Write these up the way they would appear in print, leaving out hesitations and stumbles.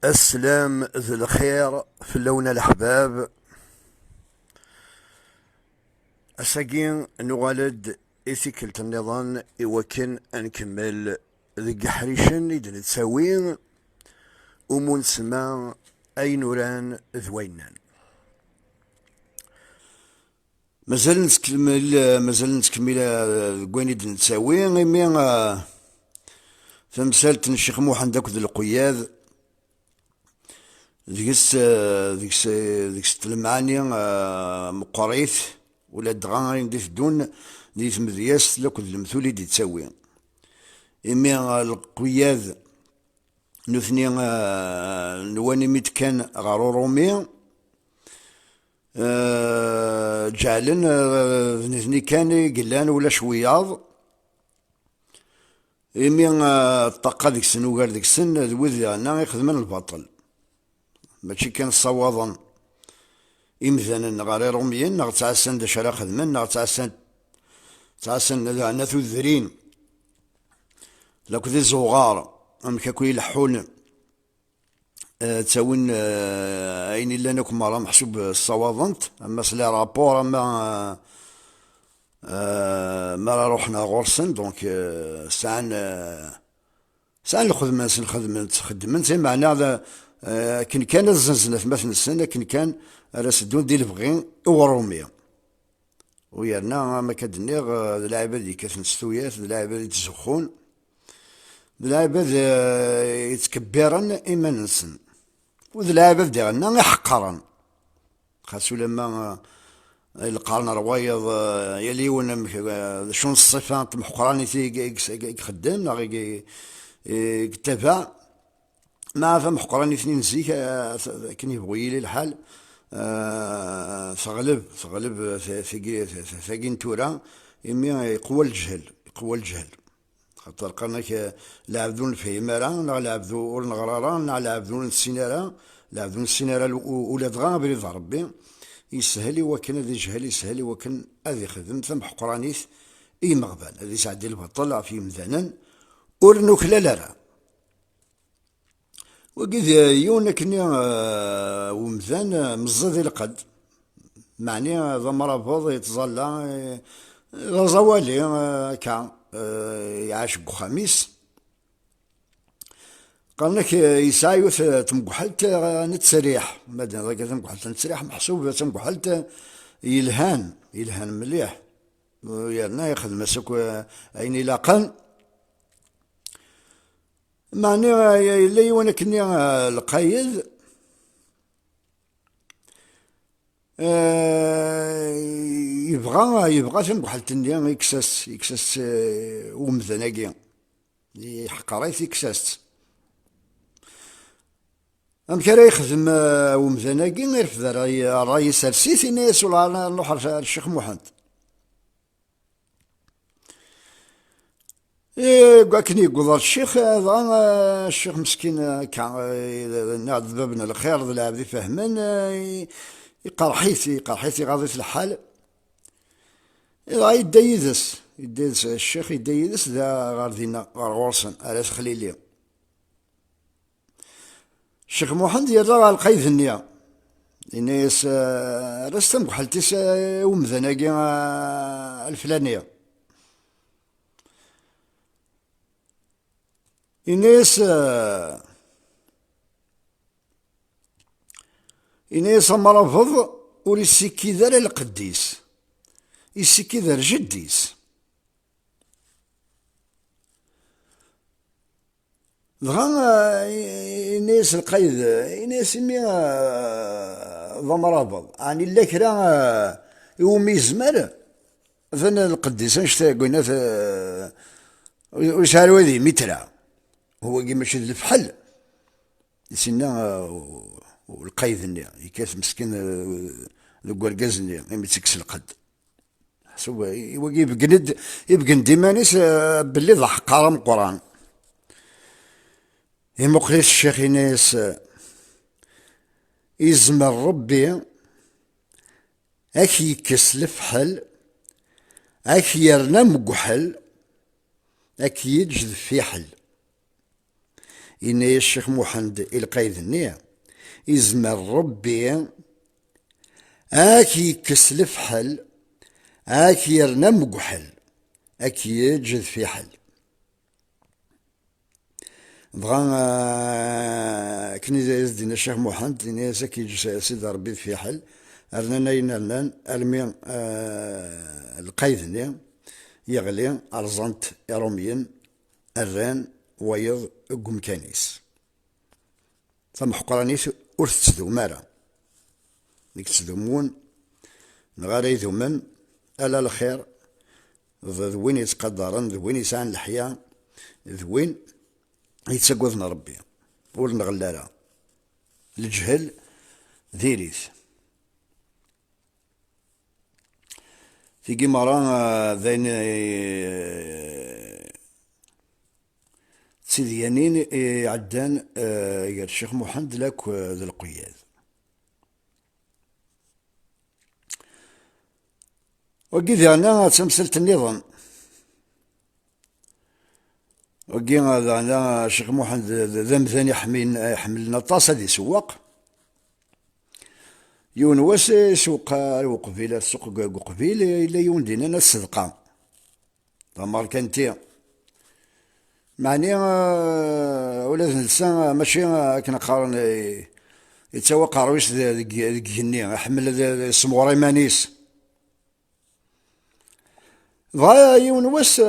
السلام ذو الخير في اللون الأحباب. أساقين نغالد إثيكلة النظام إوكن أنكمل ذي حريشن إذن نتساوين أمون سما أي نوران ذوينان. مازال نتكمل كوين إذن نتساوين إمي تمثالة الشيخ محمد داك ذو القياد ديكس المعاني مقريث ولا دغا دي تدون دي تمدياس لك المثولي دي تساوي إمي القياد نثني نواني ميت كان غارو رومي جعلن نثني كان قلان ولا شوياض إمي الطاقة ديك السن وقال ديك السن ذوذ أنا يخدمن الباطل ماشي كان صواضا إمثالا غاري روميين نغ تعسن دا شرا خدمن نغ تعسن لعنا ذرين لك ذي زغار أم كاكو يلحون تساوين أين إلا نكون مرة محسوب الصواضنت أما سلا رابور أما ما روحنا غورسن دونك سان الخدمة خدمن زي معنى هذا كان الزنزنة في مثل السنة كان راس الدون ديال البغين ورومية ويرنا ما كدنيغ العباد اللي كاثن ستويات العباد اللي تزخون العباد يتكبرن إما ننسن العباد ديالنا يحقرن خاصو لما القرن روايض يلي ونا شون الصفات محقراني يخدم يتبع ما فهم حقراني اثنين زيك كان يبغي لي الحال ثغلب ثقين تورا إمي يقوى الجهل خاطر قالنا لعبدون الفهيمارا لعبدون الغرارا لعبدون السينارا لعبدون السينارا ولاد غا بريد ربي يسهلي وكان هذا جهل يسهلي وكان هذا يخدم ثم حقرانيث اي مغبال هذا يسعد البطل في مذانا ورنوكلا لرا وقد يونا كني ومذان مزاد القد معني ضمر بوض يتظلى زوالي كا يعاش بخميس قال لك يسايوث تمقحلت نتسريح مادام ذاك تمقحلت نتسريح محسوب تمقحلت يلهان مليح ويرنا ياخذ مسك عين لاقن معني اللي وانا كني القايد يبغى تمقحلت نيا يكسس ومذناقي يحقريت يكسس أم كان يخدم ومذناقي غير في الرئيس السيسي ناس ولا نروح الشيخ محمد كني يقول الشيخ هذا الشيخ مسكين كان نعد بابنا الخير ذا العبد فهمن يقرحيثي غاضي في الحال يديدس الشيخ يديدس ذا غاردينا غارغورسن على خليلي الشيخ محمد يرى القيد النية الناس رستم بحالتيس ومذناقي الفلانية إناس مرفض وليسيكي ذا القديس يسيكي ذا الجديس دغا إناس القيد إناس مي ضمرابض يعني إلا كرا يومي زمر فن القديس نشتا قلنا وشعر وذي مترا هو كيما شد الفحل يسينا والقيد نيا يكاس مسكين الكركاز نيا ما يتسكس القد حسوا يبقى ديمانيس باللي ضحك قرام القران يمقليس الشيخ ناس يزمر ربي اكي يكس الفحل اكي يرنا مقحل اكي يجذب في حل إن الشيخ محمد القايد النية يزمر ربي آكي كسلف حل آكي يرنا مقحل آكي يجد في حل بغا كني يزدنا الشيخ محمد إن ساكي سيدي ربي في حل أرنا ينالنا أرمي القايد النية يغلي أرزنت روميين الران ويض قمكانيس ثم حقرانيس أرث مارا ديك تذمون نغاري ذمن ألا الخير ذوين يتقدرن ذوين يسعن الحياة ذوين يتسقوذنا ربي ور نغلالا الجهل ذيريث في قمران ذين سيديانين عدان يا الشيخ محمد لك ذا القياد وقيد أنا تمثلت النظام وقيد أنا الشيخ محمد ذم ثاني حملنا طاسة دي سواق يونوس سوق وقبيلة سوق قبيل إلا يوندينا الصدقة تمار كنتي معني ولاد الإنسان ماشي كنا قارن يتسوى قارويس ذيك جني حمل سموري مانيس بغا يونوس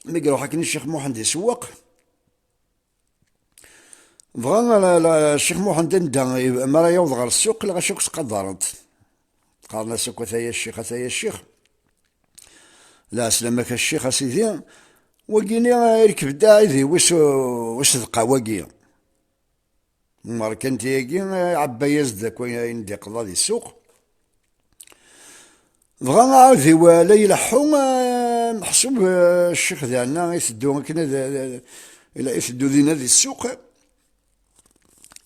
مي قالو حكيني الشيخ محمد يسوق بغا الشيخ محمد ندا مرا يوض غير السوق لا شوك تقدرت قالنا سوق ثايا الشيخ ثايا الشيخ لا سلامك الشيخ اسيدي وقيني يركب الداعي ذي وش ذقا وقيا مار كنت يقي عبا يزدك وين دي قضا السوق بغا عاود ولا يلحو محسوب الشيخ ديالنا يسدو كنا الى يسدو دينا ذي السوق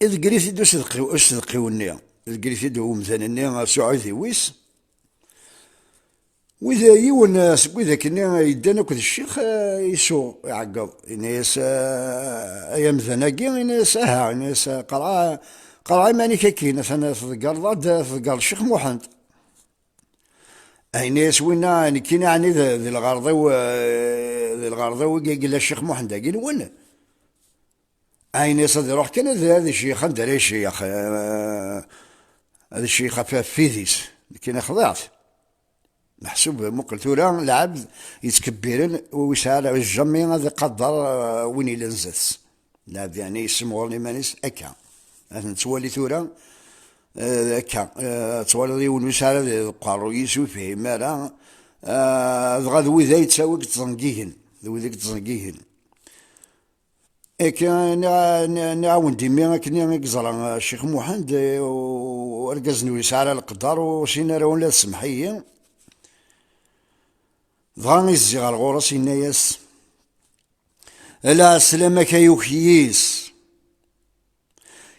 إذ قريت يدو صدقي والنية إذ قريت يدو مثلا النية سعودي ويس وإذا يون وإذا كنا يدانا كذا الشيخ يسوع يعقب الناس أيام ذناقي الناس الناس قرعة ماني كاين أنا تذكر ضد تذكر الشيخ محمد أي ناس وين كاين يعني ذي الغرضة وقال الشيخ محمد قال وين أي ناس روح كان هذا الشيخ ندير الشيخ هذا الشيخ فيديس كاين خضعت محسوب مقل ثورا العبد يتكبرن ويسال الجمي هذا قدر وين يلنزس لا يعني يسموني مانيس اكا نتولي ثورا اكا تولي ونسال قالوا يسوي فيه مالا غادوي ذا يتساوي تزنقيهن ذوي ذيك تزنقيهن نعاون ديما كني كزرا الشيخ محمد ورقزني ويسعى القدر وسينا راون لا السمحيه ضغاني الزغار غورس الناس لا سلامك يوكييس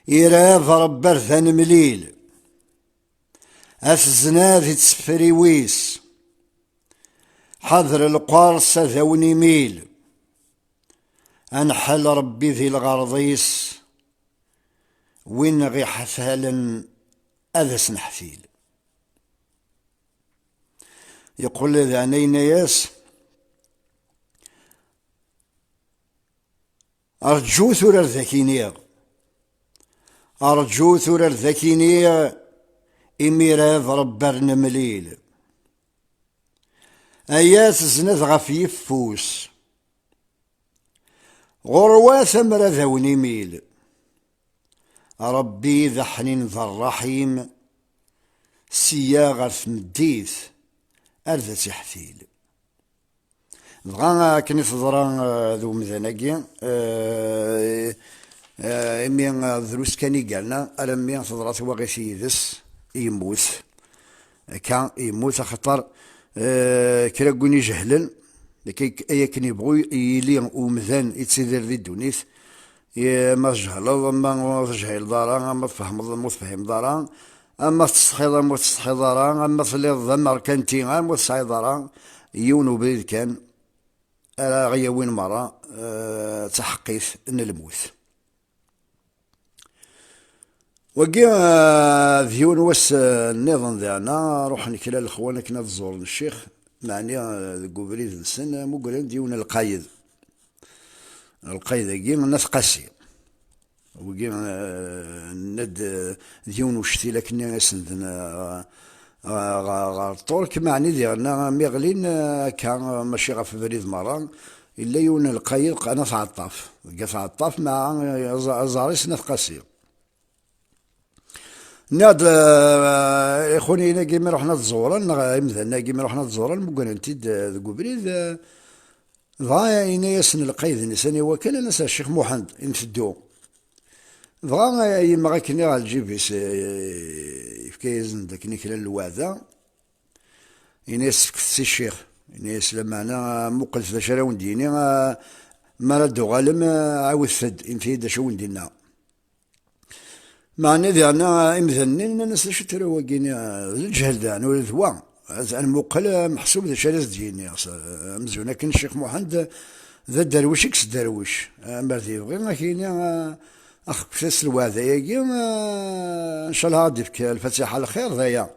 إراف ربر ثان مليل أفزناف تسفري ويس حضر القارص ذوني ميل أنحل ربي ذي الغرضيس وين غي حثالا أذس نحثيل يقول ذا نينياس أرجو ثورة ذاكينيا أرجو ثورة ذاكينيا إميراف ربرنا مليل أياس زنات غفيف فوس غروا ثمر ذوني ميل ربي ذا حنين ذا الرحيم سياغة مديث أرذا تحثيل بغا كني تضرا ذو مذناكي إمي ذروس كاني قالنا ألمي تضرا تواغي سيدس يموت كان يموت خطر كرا قوني جهلن لكي أيا كان يبغو يلي ومذان يتسيدر ذي الدونيث ما تجهل ما تجهل دارا ما تفهم ما تفهم دارا أما تستحيض ما تستحيض دارا أما تلي ضمر كنتي ما تستحيض دارا يون وبريد كان غيا وين مرة تحقيت ان الموت. وكي ذيون واس النظام ديالنا روح نكلا الخوانا كنا تزور الشيخ معني قبريد السن مقرن ديون القايد كي الناس قاسية وكي ند ديون وشتي لكن سندنا غارطول كمعني ديالنا ميغلين كان ماشي غا في بريد مرة إلا يون القايد أنا في عطاف مع زاريس ناس قاسية ناد اخوني هنا كيما رحنا تزورا مثلا كيما رحنا تزورا مكان تيد قبريد ضايع ياسن القيد نساني وكان انا الشيخ محمد نفدو ضاع يما غاكني على الجيبيس يفكايزن داك نكلا الوعده يناس سي الشيخ يناس لما انا مقلت ذا شراون ديني ما ردو غالم عاود فد انفيد شو ندينا مع ندي أنا إمذنين الناس شو ترى وقينا الجهل ذا أنا ولد وا أنا مقل محسوب ذا شرس ديني مزون لكن الشيخ محمد ذا درويش إكس درويش مرضي غير كاين أخ فاس الوعدة ياكي إن شاء الله غادي فيك الفاتحة على خير ذايا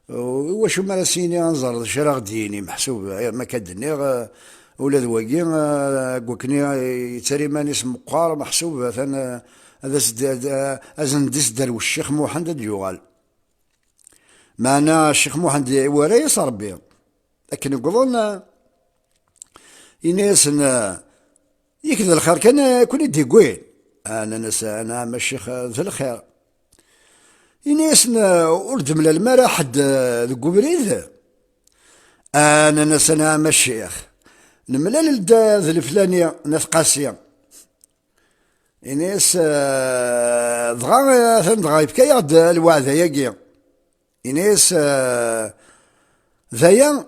واش ما راسيني أنظر شراغ ديني محسوب ما كدني ولاد واقي كوكني يتري ماني اسم مقار محسوب مثلا هذا أزندس درويش الشيخ محمد يوغال معنا الشيخ محمد ورايس ربي لكن يقولون يناس يكذا الخير كان كل يدي قوين أنا ما الشيخ ذا الخير يناس ولد من المرا حد ذو بريد أنا ناس أنا ما الشيخ نملال ذا الفلانية ناس قاسية يناس دغا يبكى يغد الوعد ياكي يناس ذايا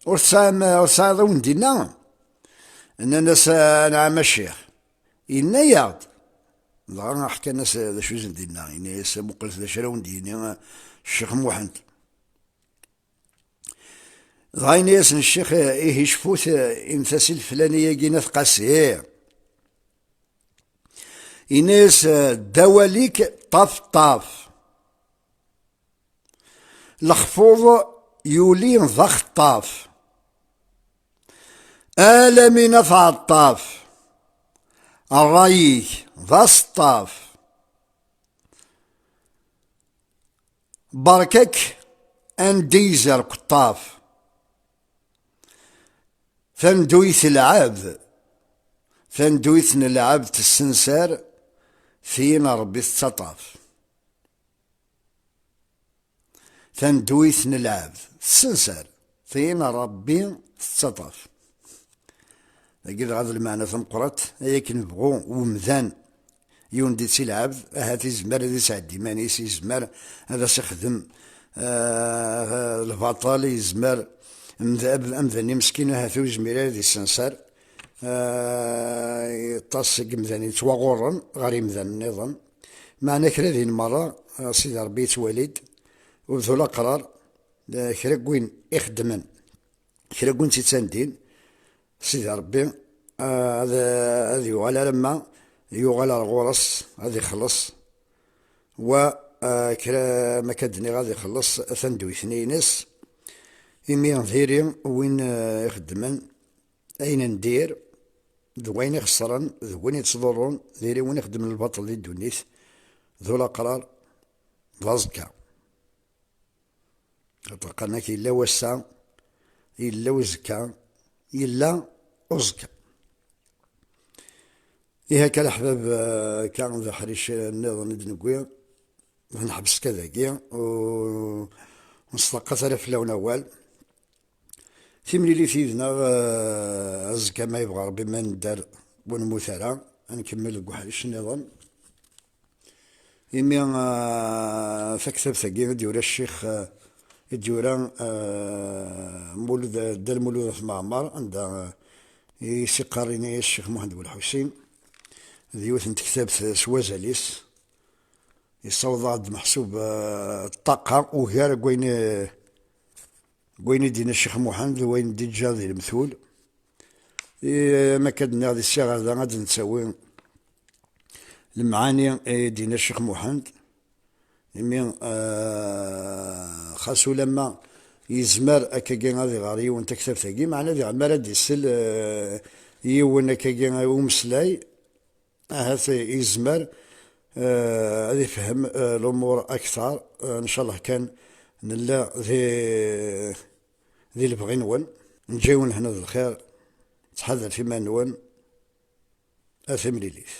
ورسا ضون دينا ان الناس نعم الشيخ إنا يغد دغا حكى الناس ذا شو زندينا يناس مقلت ذا شراون دينا الشيخ محمد دغا يناس الشيخ إيه يشفوت إمثاسي الفلانية كينا قاسيه يناس دواليك طاف الخفوض يولين ضخ طاف آلمين فعطاف الرايك ذا سطاف بركك انديزر قطاف فندويث العبد فندويث العبد السنسار فينا ربي التطاف فندويث العبد السنسار فينا ربي التطاف لقيت هذا المعنى ثمقرت هيك نبغو ومذان يوندي سي العبد هاتي زمر هذي سعدي ماني سي زمر هذا سيخدم البطال يزمر أمذاني مسكين هاتو زمير هذي السنسار يطاس مذاني تواغورن غير مذان النظام معنا كرا ذي المرة سيدي ربي يتولد وبذولا قرار كرا كوين يخدمن كرا كوين تيتساندين سيدي ربي هذا يوغال لما يوغال الغرس هذا يخلص و كرا ما كدني غادي يخلص ثندوي ثنينس إمي ظهيري وين يخدمن أين ندير ذوين يخسرن ذوين يتصدرون ذيري وين يخدم البطل دي الدونيس ذولا قرار بلازكا طلقناك إلا وسا إلا وزكا إلا أزكا إيه كالأحباب كان ذا حريش النظام ندنقوي نحبس كذاكيا ونستقى ثلاث لون أول ثمني لي فيذنا أزكا ما يبغى ربي ما ندار ونموثرا نكمل كوحريش النظام إمي فكتب ثقيل ديورا الشيخ ديورا مولود دار مولود في معمر عند يسقريني الشيخ محمد بن الحسين ذيوث نتكتب سوازاليس يصوض عند محسوب الطاقة وغير كوين دينا الشيخ محمد وين دي جاذي المثول ما كدنا هذه الشيء هذا غادي نسوي المعاني دينا الشيخ محمد يمين خاصو لما يزمر أكاكي غادي غار يون تكتب ثقي معنا ذي عمال هاد يسل يون أكاكي ومسلاي هذا يزمر هذا يفهم الأمور أكثر إن شاء الله كان نلا ذي البغي نون نجيون هنا الخير تحذر فيما نون أثمليليث.